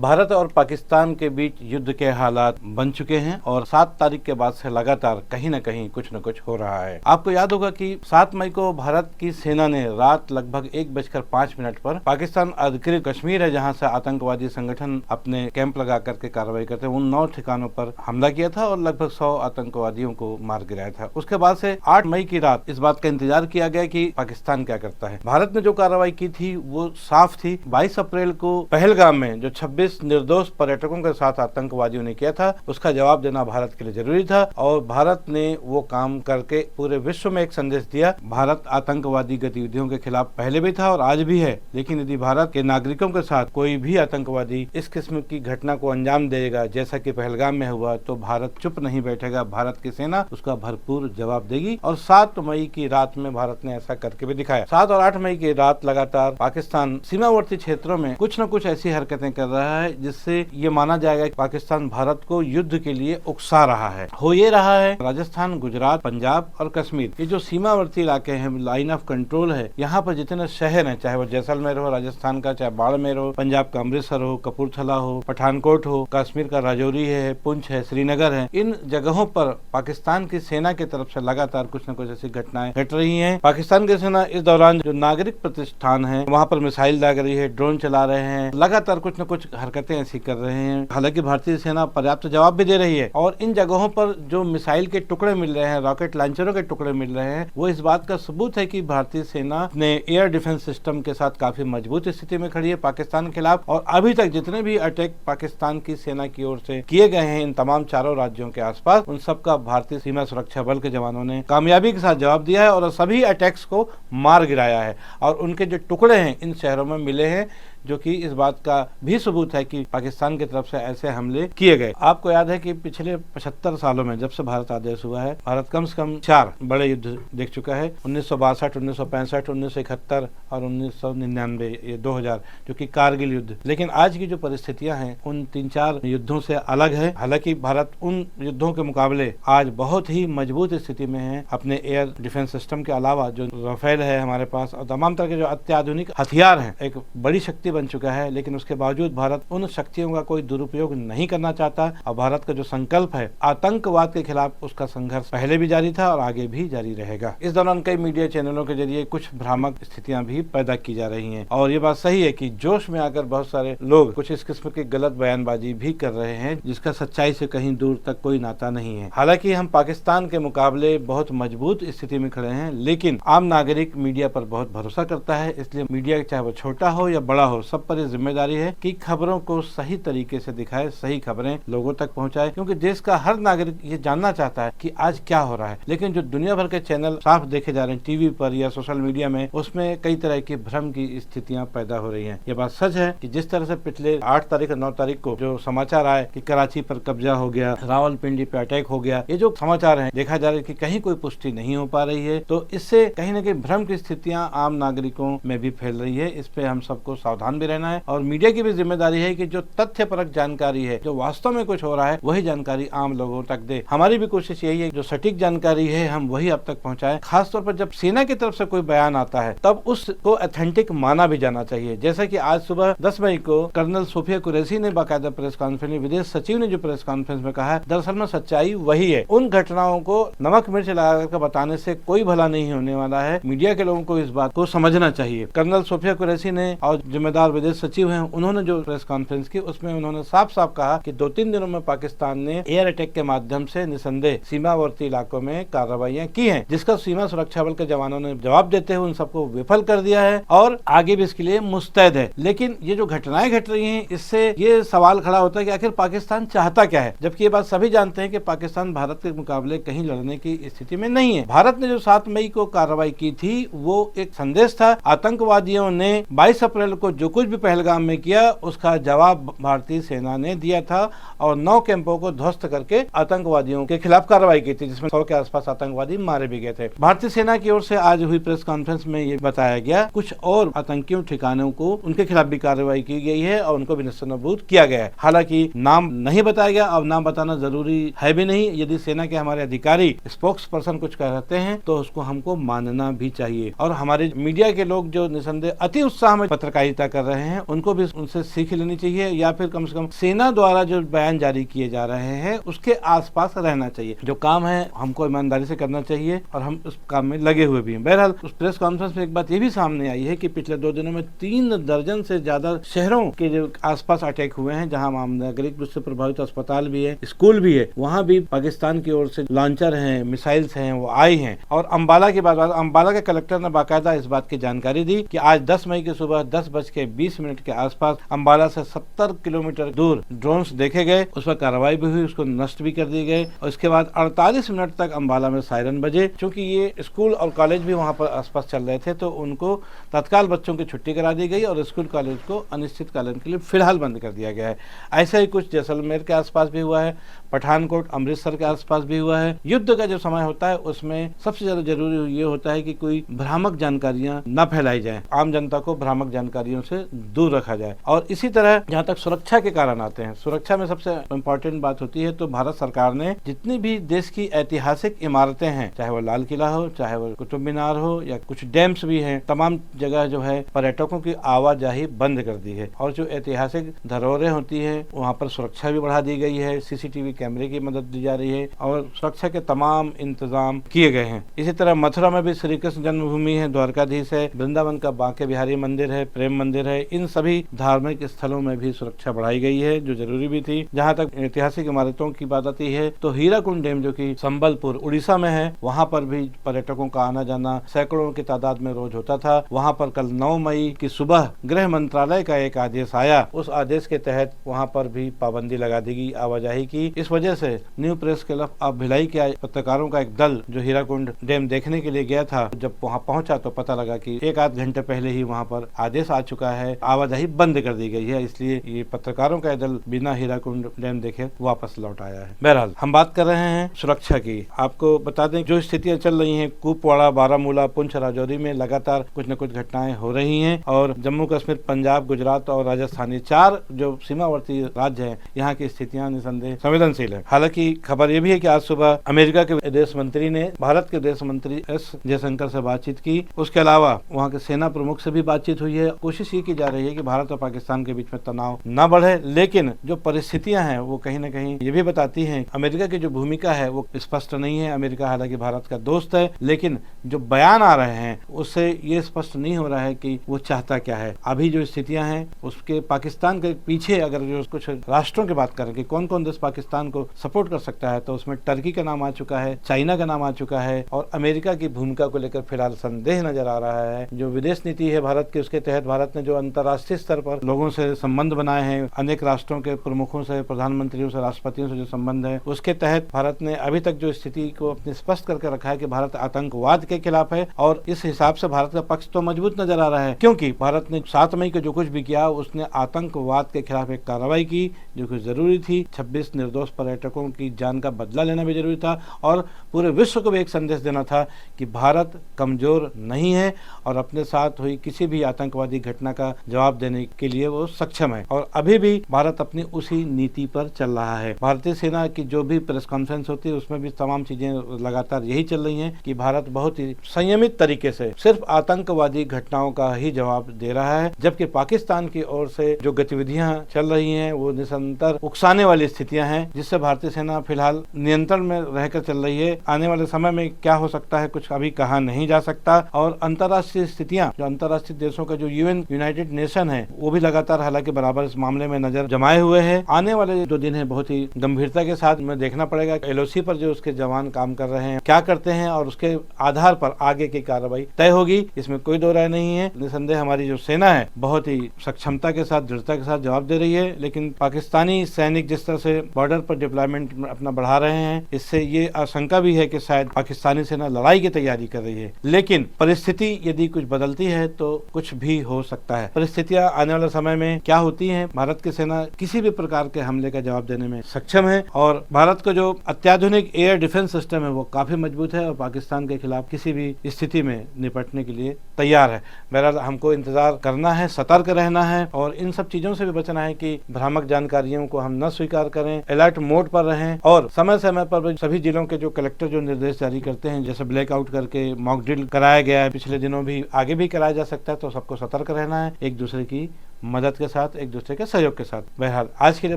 भारत और पाकिस्तान के बीच युद्ध के हालात बन चुके हैं और 7 तारीख के बाद से लगातार कहीं न कहीं कुछ न कुछ हो रहा है। आपको याद होगा कि 7 मई को भारत की सेना ने रात लगभग 1:05 पर पाकिस्तान अधिकृत कश्मीर है, जहां से आतंकवादी संगठन अपने कैंप लगा करके कार्रवाई करते हैं, उन 9 ठिकानों पर हमला किया था और लगभग 100 आतंकवादियों को मार गिराया था। उसके बाद से 8 मई की रात इस बात का इंतजार किया गया कि पाकिस्तान क्या करता है। भारत ने जो कार्रवाई की थी वो साफ थी। 22 अप्रैल को पहलगाम में जो 26 निर्दोष पर्यटकों के साथ आतंकवादियों ने किया था, उसका जवाब देना भारत के लिए जरूरी था और भारत ने वो काम करके पूरे विश्व में एक संदेश दिया। भारत आतंकवादी गतिविधियों के खिलाफ पहले भी था और आज भी है, लेकिन यदि भारत के नागरिकों के साथ कोई भी आतंकवादी इस किस्म की घटना को अंजाम देगा जैसा कि पहलगाम में हुआ, तो भारत चुप नहीं बैठेगा। भारत की सेना उसका भरपूर जवाब देगी और 7 मई की रात में भारत ने ऐसा करके भी दिखाया। 7 और 8 मई की रात लगातार पाकिस्तान सीमावर्ती क्षेत्रों में कुछ न कुछ ऐसी हरकतें कर रहा है जिससे ये माना जाएगा कि पाकिस्तान भारत को युद्ध के लिए उकसा रहा है। हो ये रहा है राजस्थान, गुजरात, पंजाब और कश्मीर, ये जो सीमावर्ती इलाके हैं, लाइन ऑफ कंट्रोल है, यहाँ पर जितने शहर हैं, चाहे वो जैसलमेर हो राजस्थान का, चाहे बाड़मेर हो पंजाब का, अमृतसर हो, कपूरथला हो, पठानकोट हो, कश्मीर का राजौरी है, पुंछ है, श्रीनगर है, इन जगहों पर पाकिस्तान की सेना की तरफ से लगातार कुछ न कुछ ऐसी घटनाएं घट रही हैं। पाकिस्तान की सेना इस दौरान जो नागरिक प्रतिष्ठान है वहाँ पर मिसाइल दाग रही है, ड्रोन चला रहे हैं, लगातार कुछ न कुछ हरकतें ऐसी कर रहे हैं। हालांकि भारतीय सेना पर्याप्त जवाब भी दे रही है और इन जगहों पर जो मिसाइल के टुकड़े मिल रहे हैं, रॉकेट लॉन्चरों के टुकड़े मिल रहे हैं, वो इस बात का सबूत है कि भारतीय सेना ने एयर डिफेंस सिस्टम के साथ काफी मजबूत स्थिति में खड़ी है पाकिस्तान के खिलाफ। और अभी तक जितने भी अटैक पाकिस्तान की सेना की ओर से किए गए हैं इन तमाम चारों राज्यों के आसपास, उन सबका भारतीय सीमा सुरक्षा बल के जवानों ने कामयाबी के साथ जवाब दिया है और सभी अटैक्स को मार गिराया है। और उनके जो टुकड़े हैं इन शहरों में मिले हैं, जो कि इस बात का भी सबूत है कि पाकिस्तान की तरफ से ऐसे हमले किए गए। आपको याद है कि पिछले 75 सालों में जब से भारत आदेश हुआ है, भारत कम से कम 4 बड़े युद्ध देख चुका है। 1962, 1965, 1971 और 1999, ये 2000, जो कि कारगिल युद्ध। लेकिन आज की जो परिस्थितियां हैं उन 3-4 युद्धों से अलग है। हालांकि भारत उन युद्धों के मुकाबले आज बहुत ही मजबूत स्थिति में है। अपने एयर डिफेंस सिस्टम के अलावा जो राफेल है हमारे पास और तमाम तरह के जो अत्याधुनिक हथियार हैं, एक बड़ी शक्ति बन चुका है। लेकिन उसके बावजूद भारत उन शक्तियों का कोई दुरुपयोग नहीं करना चाहता और भारत का जो संकल्प है आतंकवाद के खिलाफ, उसका संघर्ष पहले भी जारी था और आगे भी जारी रहेगा। इस दौरान कई मीडिया चैनलों के जरिए कुछ भ्रामक स्थितियां भी पैदा की जा रही हैं और ये बात सही है कि जोश में आकर बहुत सारे लोग कुछ इस किस्म की गलत बयानबाजी भी कर रहे हैं जिसका सच्चाई से कहीं दूर तक कोई नाता नहीं है। हालांकि हम पाकिस्तान के मुकाबले बहुत मजबूत स्थिति में खड़े हैं, लेकिन आम नागरिक मीडिया पर बहुत भरोसा करता है। इसलिए मीडिया चाहे वो छोटा हो या बड़ा हो, सब पर जिम्मेदारी है कि खबरों को सही तरीके से दिखाए, सही खबरें लोगों तक पहुंचाए, क्योंकि देश का हर नागरिक ये जानना चाहता है कि आज क्या हो रहा है। लेकिन जो दुनिया भर के चैनल साफ देखे जा रहे हैं टीवी पर या सोशल मीडिया में, उसमें कई तरह की भ्रम की स्थितियां पैदा हो रही हैं। ये बात सच है कि जिस तरह से पिछले 8 तारीख और 9 तारीख को जो समाचार आए कि कराची पर कब्जा हो गया, रावलपिंडी पे अटैक हो गया, ये जो समाचार है देखा जा रहा है कि कहीं कोई पुष्टि नहीं हो पा रही है। तो इससे कहीं न कहीं भ्रम की स्थितियां आम नागरिकों में भी फैल रही है। इस पे हम सबको सावधान भी रहना है और मीडिया की भी जिम्मेदारी है कि जो तथ्यपरक जानकारी है, जो वास्तव में कुछ हो रहा है, वही जानकारी आम लोगों तक दे। हमारी भी कोशिश यही है जो सटीक जानकारी है हम वही अब तक पहुंचाएं। खासतौर पर जब सेना की तरफ से कोई बयान आता है तब उसको ऑथेंटिक माना भी जाना चाहिए। जैसा कि आज सुबह 10 मई को कर्नल सोफिया कुरैशी ने बाकायदा प्रेस कॉन्फ्रेंस में, विदेश सचिव ने जो प्रेस कॉन्फ्रेंस में कहा है, दरअसल में सच्चाई वही है। उन घटनाओं को नमक मिर्च लगाकर बताने से कोई भला नहीं होने वाला है। मीडिया के लोगों को इस बात को समझना चाहिए। कर्नल सोफिया कुरैशी ने और जिम्मेदार विदेश सचिव हैं, उन्होंने जो प्रेस कॉन्फ्रेंस की उसमें उन्होंने साफ साफ कहा कि 2-3 दिनों में पाकिस्तान ने एयर अटैक के माध्यम से निसंदेह सीमावर्ती इलाकों में कार्रवाइयां की हैं, जिसका सीमा सुरक्षा बल के जवानों ने जवाब देते हुए उन सबको विफल कर दिया है और आगे भी इसके लिए मुस्तैद है। लेकिन ये जो घटनाएं घट रही हैं, इससे ये सवाल खड़ा होता है कि आखिर पाकिस्तान चाहता क्या है, जबकि ये बात सभी जानते हैं कि पाकिस्तान भारत के मुकाबले कहीं लड़ने की स्थिति में नहीं है। भारत ने जो 7 मई को कार्रवाई की थी वो एक संदेश था। आतंकवादियों ने 22 अप्रैल को जो कुछ भी पहलगाम में किया उसका जवाब भारतीय सेना ने दिया था और 9 कैंपों को ध्वस्त करके आतंकवादियों के खिलाफ कार्रवाई की थी, जिसमें 100 के आसपास आतंकवादी मारे भी गए थे। भारतीय सेना की ओर से आज हुई प्रेस कॉन्फ्रेंस में ये बताया गया कुछ और आतंकियों ठिकानों को उनके खिलाफ भी कार्रवाई की गई है और उनको भी निस्संदिग्ध किया गया है। हालांकि नाम नहीं बताया गया, अब नाम बताना जरूरी है भी नहीं। यदि सेना के हमारे अधिकारी स्पोक्स पर्सन कुछ कहते हैं तो उसको हमको मानना भी चाहिए और हमारे मीडिया के लोग जो निसंदेह अति उत्साह में पत्रकारिता कर रहे हैं उनको भी उनसे सीख लेनी चाहिए, या फिर कम से कम सेना द्वारा जो बयान जारी किए जा रहे हैं उसके आसपास रहना चाहिए। जो काम है हमको ईमानदारी से करना चाहिए और हम उस काम में लगे हुए भी हैं। बहरहाल उस प्रेस कॉन्फ्रेंस में एक बात ये भी सामने आई है कि पिछले 2 दिनों में 3 दर्जन से ज्यादा शहरों के जो आसपास अटैक हुए हैं, जहां नागरिक रूप से प्रभावित अस्पताल भी है, स्कूल भी है, वहां भी पाकिस्तान की ओर से लॉन्चर हैं, मिसाइल्स हैं, वो आई हैं। और अंबाला की बात, अंबाला के कलेक्टर ने बाकायदा इस बात की जानकारी दी कि आज 10 मई की सुबह 10:20 के आसपास अंबाला से 70 किलोमीटर दूर ड्रोन्स देखे गए, उस पर कार्रवाई भी हुई, उसको नष्ट भी कर दिए गए। और इसके बाद 48 मिनट तक अंबाला में सायरन बजे। चूंकि ये स्कूल और कॉलेज भी वहां पर आसपास चल रहे थे तो उनको तत्काल बच्चों की छुट्टी करा दी गई और स्कूल कॉलेज को अनिश्चितकालीन के लिए फिलहाल बंद कर दिया गया है। ऐसा ही कुछ जैसलमेर के आसपास भी हुआ है, पठानकोट अमृतसर के आसपास भी हुआ है। युद्ध का जो समय होता है उसमें सबसे ज्यादा जरूरी ये होता है कि कोई भ्रामक जानकारियां न फैलाई जाए, आम जनता को भ्रामक जानकारियों से दूर रखा जाए। और इसी तरह जहां तक सुरक्षा के कारण आते हैं, सुरक्षा में सबसे इम्पोर्टेंट बात होती है तो भारत सरकार ने जितनी भी देश की ऐतिहासिक इमारतें हैं, चाहे वो लाल किला हो, चाहे वो कुतुब मीनार हो, या कुछ डैम्स भी हैं, तमाम जगह जो है पर्यटकों की आवाजाही बंद कर दी है। और जो ऐतिहासिक धरोहरें होती है वहाँ पर सुरक्षा भी बढ़ा दी गई है, सीसीटीवी कैमरे की मदद दी जा रही है और सुरक्षा के तमाम इंतजाम किए गए हैं। इसी तरह मथुरा में भी श्री कृष्ण जन्मभूमि है, द्वारकाधीश है, वृंदावन का बांके बिहारी मंदिर है, प्रेम मंदिर है, इन सभी धार्मिक स्थलों में भी सुरक्षा बढ़ाई गई है जो जरूरी भी थी। जहाँ तक ऐतिहासिक इमारतों की बात आती है तो हीराकुंड डैम जो कि संबलपुर उड़ीसा में है, वहाँ पर भी पर्यटकों का आना जाना सैकड़ों की तादाद में रोज होता था। वहाँ पर कल 9 मई की सुबह गृह मंत्रालय का एक आदेश आया, उस आदेश के तहत वहाँ पर भी पाबंदी लगा दी गई आवाजाही की। इस वजह से new press club of Bhilai के पत्रकारों का एक दल जो हीराकुंड डैम देखने के लिए गया था, जब वहाँ पहुंचा तो पता लगा कि 1-8 घंटे पहले ही वहाँ पर आदेश आ चुका है, आवाजाही बंद कर दी गई है। इसलिए ये पत्रकारों का दल बिना हीराकुंड डैम देखे वापस लौट आया है। बहरहाल हम बात कर रहे हैं सुरक्षा की। आपको बता दें जो स्थितियां चल रही हैं, कुपवाड़ा, बारामूला, पुंछ, राजौरी में लगातार कुछ न कुछ घटनाएं हो रही हैं और जम्मू कश्मीर, पंजाब, गुजरात और राजस्थान, 4 जो सीमावर्ती राज्य हैं, यहाँ की स्थितियां निसंदेह संवेदनशील है। हालांकि खबर यह भी है कि आज सुबह अमेरिका के विदेश मंत्री ने भारत के विदेश मंत्री एस जयशंकर से बातचीत की। उसके अलावा वहाँ के सेना प्रमुख से भी बातचीत हुई है। कोशिश ये की जा रही है कि भारत और पाकिस्तान के बीच में तनाव न बढ़े, लेकिन जो परिस्थितियां हैं वो कहीं न कहीं ये भी बताती हैं अमेरिका की जो भूमिका है वो स्पष्ट नहीं है। अमेरिका हालांकि भारत का दोस्त है, लेकिन जो बयान आ रहे हैं उससे ये स्पष्ट नहीं हो रहा है कि वो चाहता क्या है। अभी जो स्थितियां हैं उसके पाकिस्तान के पीछे अगर जो कुछ राष्ट्रों की बात करें कि कौन कौन देश पाकिस्तान को सपोर्ट कर सकता है तो उसमें टर्की का नाम आ चुका है, चाइना का नाम आ चुका है और अमेरिका की भूमिका को लेकर फिलहाल संदेह नजर आ रहा है। जो विदेश नीति है भारत की, उसके तहत भारत ने जो अंतर्राष्ट्रीय स्तर पर लोगों से संबंध बनाए हैं, अनेक राष्ट्रों के प्रमुखों से, प्रधानमंत्रियों से, राष्ट्रपतियों से जो संबंध है, उसके तहत भारत ने अभी तक जो स्थिति को अपने स्पष्ट करके रखा है कि भारत आतंकवाद के खिलाफ है और इस हिसाब से भारत का पक्ष तो मजबूत नजर आ रहा है, क्योंकि भारत ने 7 मई को जो कुछ भी किया उसने आतंकवाद के खिलाफ एक कार्रवाई की जो कि जरूरी थी। 26 निर्दोष पर्यटकों की जान का बदला लेना भी जरूरी था और पूरे विश्व को भी एक संदेश देना था कि भारत कमजोर नहीं है और अपने साथ हुई किसी भी आतंकवादी घटना का जवाब देने के लिए वो सक्षम है। और अभी भी भारत अपनी उसी नीति पर चल रहा है। भारतीय सेना की जो भी प्रेस कॉन्फ्रेंस होती है उसमें भी तमाम चीजें लगातार यही चल रही हैं कि भारत बहुत ही संयमित तरीके से सिर्फ आतंकवादी घटनाओं का ही जवाब दे रहा है, जबकि पाकिस्तान की ओर से जो गतिविधियां चल रही हैं वो निरंतर उकसाने वाली स्थितियां हैं, जिससे भारतीय सेना फिलहाल नियंत्रण में रहकर चल रही है। आने वाले समय में क्या हो सकता है कुछ अभी कहा नहीं जा सकता। और अंतर्राष्ट्रीय स्थितियां, जो अंतर्राष्ट्रीय देशों का जो यूनाइटेड नेशन है, वो भी लगातार हालांकि बराबर इस मामले में नजर जमाए हुए है। आने वाले जो दिन है बहुत ही गंभीरता के साथ में देखना पड़ेगा LOC पर जो उसके जवान काम कर रहे हैं क्या करते हैं और उसके आधार पर आगे की कार्रवाई तय होगी, इसमें कोई दो राय नहीं है। निसंदेह हमारी जो सेना है बहुत ही सक्षमता के साथ, दृढ़ता के साथ जवाब दे रही है, लेकिन पाकिस्तानी सैनिक जिस तरह से बॉर्डर पर डिप्लॉयमेंट अपना बढ़ा रहे हैं, इससे ये आशंका भी है कि शायद पाकिस्तानी सेना लड़ाई की तैयारी कर रही है। लेकिन परिस्थिति यदि कुछ बदलती है तो कुछ भी हो सकता है। परिस्थितियां आने वाले समय में क्या होती हैं, भारत की सेना किसी भी प्रकार के हमले का जवाब देने में सक्षम है और भारत का जो अत्याधुनिक एयर डिफेंस सिस्टम है वो काफी मजबूत है और पाकिस्तान के खिलाफ किसी भी स्थिति में निपटने के लिए तैयार है। बहरहाल हमको इंतजार करना है, सतर्क रहना है और इन सब चीजों से भी बचना है कि भ्रामक जानकारियों को हम न स्वीकार करें, अलर्ट मोड पर रहें और समय समय पर सभी जिलों के जो कलेक्टर जो निर्देश जारी करते हैं, जैसे ब्लैकआउट करके मॉक ड्रिल कराया गया है पिछले दिनों भी, आगे भी कराया जा सकता है, तो सबको सतर्क रहना है। है, एक दूसरे की मदद के साथ, एक दूसरे के सहयोग के साथ। बहरहाल आज के लिए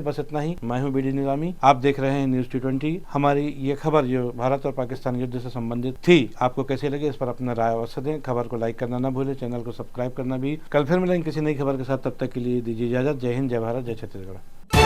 बस इतना ही। मैं हूं बीडी निजामी, आप देख रहे हैं न्यूज़ T20। हमारी ये खबर जो भारत और पाकिस्तान युद्ध से संबंधित थी, आपको कैसी लगी इस पर अपना राय अवश्य दें। खबर को लाइक करना ना भूलें, चैनल को सब्सक्राइब करना भी। कल फिर मिलेंगे किसी नई खबर के साथ, तब तक के लिए दीजिए इजाजत। जय हिंद, जय भारत, जय छत्तीसगढ़।